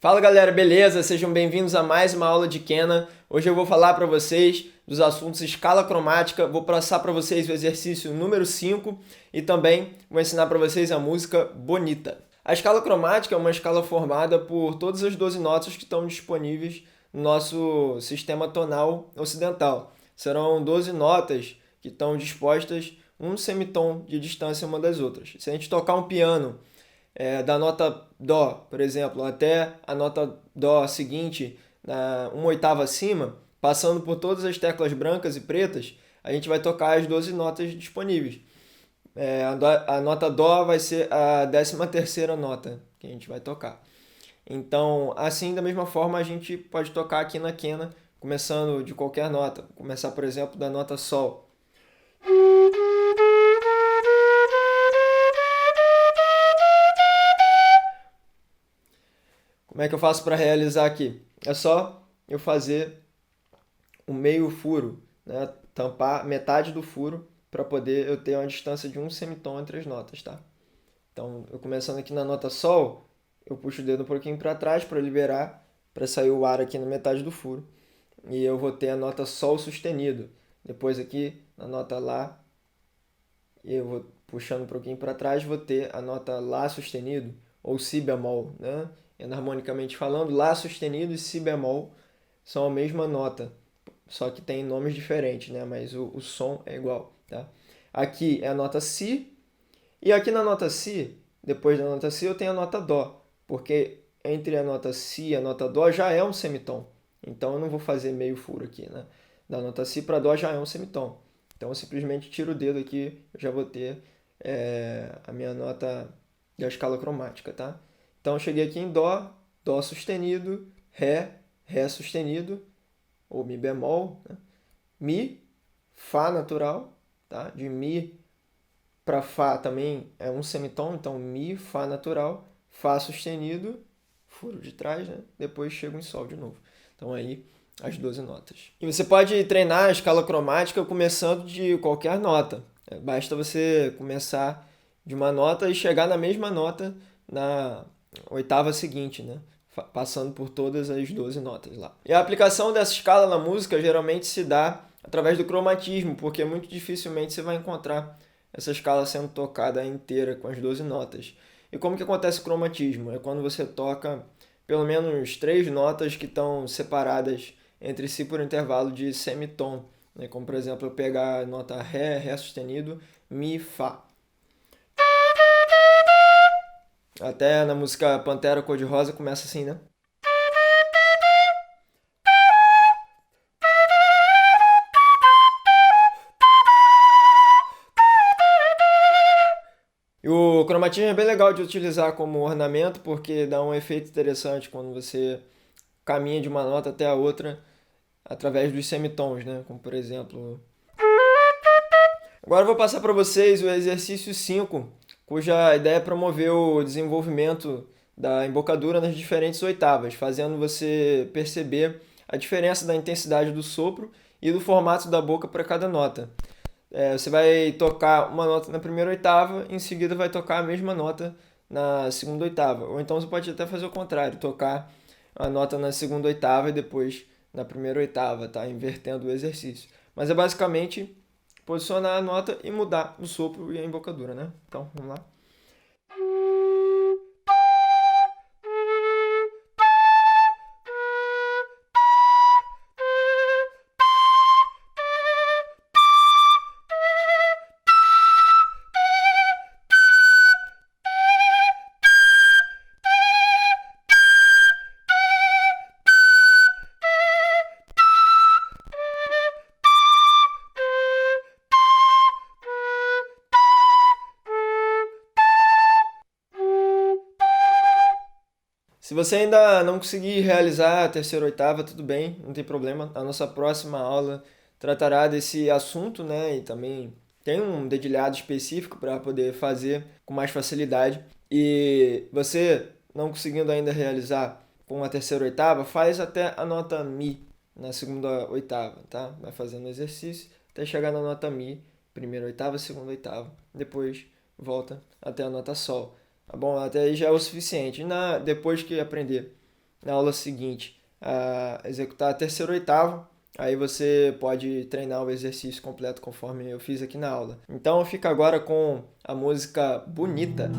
Fala galera, beleza? Sejam bem-vindos a mais uma aula de Kena. Hoje eu vou falar para vocês dos assuntos escala cromática, vou passar para vocês o exercício número 5 e também vou ensinar para vocês a música Bonita. A escala cromática é uma escala formada por todas as 12 notas que estão disponíveis no nosso sistema tonal ocidental. Serão 12 notas que estão dispostas um semitom de distância uma das outras. Se a gente tocar um piano da nota Dó, por exemplo, até a nota Dó seguinte, uma oitava acima, passando por todas as teclas brancas e pretas, a gente vai tocar as 12 notas disponíveis. A nota Dó vai ser a 13ª nota que a gente vai tocar. Então, assim, da mesma forma, a gente pode tocar aqui na quena, começando de qualquer nota. Vou começar, por exemplo, da nota Sol. Como é que eu faço para realizar aqui? É só eu fazer o meio furo, né? Tampar metade do furo para poder eu ter uma distância de um semitom entre as notas, tá? Então, eu começando aqui na nota Sol, eu puxo o dedo um pouquinho para trás para liberar, para sair o ar aqui na metade do furo. E eu vou ter a nota Sol sustenido. Depois aqui, na nota Lá, eu vou puxando um pouquinho para trás, vou ter a nota Lá sustenido, ou Si bemol, né? Enarmonicamente falando, Lá sustenido e Si bemol são a mesma nota, só que tem nomes diferentes, né? Mas o som é igual, tá? Aqui é a nota Si, e aqui na nota Si, depois da nota Si, eu tenho a nota Dó, porque entre a nota Si e a nota Dó já é um semitom. Então eu não vou fazer meio furo aqui, né? Da nota Si para Dó já é um semitom. Então eu simplesmente tiro o dedo aqui, eu já vou ter a minha nota da escala cromática, tá? Então eu cheguei aqui em Dó, Dó sustenido, Ré sustenido, ou Mi bemol, né? Mi, Fá natural, tá? De Mi para Fá também é um semitom, então Mi, Fá natural, Fá sustenido, furo de trás, né? Depois chego em Sol de novo. Então aí as 12 notas. E você pode treinar a escala cromática começando de qualquer nota. Basta você começar de uma nota e chegar na mesma nota na oitava seguinte, né? Passando por todas as 12 notas lá. E a aplicação dessa escala na música geralmente se dá através do cromatismo, porque muito dificilmente você vai encontrar essa escala sendo tocada inteira com as 12 notas. E como que acontece o cromatismo? É quando você toca pelo menos 3 notas que estão separadas entre si por um intervalo de semitom, né? Como por exemplo eu pegar a nota Ré, Ré sustenido, Mi, Fá. Até na música Pantera Cor-de-Rosa começa assim, né? E o cromatismo é bem legal de utilizar como ornamento porque dá um efeito interessante quando você caminha de uma nota até a outra através dos semitons, né? Como por exemplo. Agora eu vou passar para vocês o exercício 5, cuja ideia é promover o desenvolvimento da embocadura nas diferentes oitavas, fazendo você perceber a diferença da intensidade do sopro e do formato da boca para cada nota. Você vai tocar uma nota na primeira oitava, em seguida vai tocar a mesma nota na segunda oitava. Ou então você pode até fazer o contrário, tocar a nota na segunda oitava e depois na primeira oitava, tá? Invertendo o exercício. Mas é basicamente posicionar a nota e mudar o sopro e a embocadura, né? Então, vamos lá. Se você ainda não conseguir realizar a terceira oitava, tudo bem, não tem problema. A nossa próxima aula tratará desse assunto, né? E também tem um dedilhado específico para poder fazer com mais facilidade. E você não conseguindo ainda realizar com a terceira oitava, faz até a nota Mi na segunda oitava, tá? Vai fazendo o exercício até chegar na nota Mi, primeira oitava, segunda oitava. Depois volta até a nota Sol. Tá bom? Até aí já é o suficiente. Depois que aprender na aula seguinte a executar a terceira oitava, aí você pode treinar o exercício completo conforme eu fiz aqui na aula. Então fica agora com a música Bonita.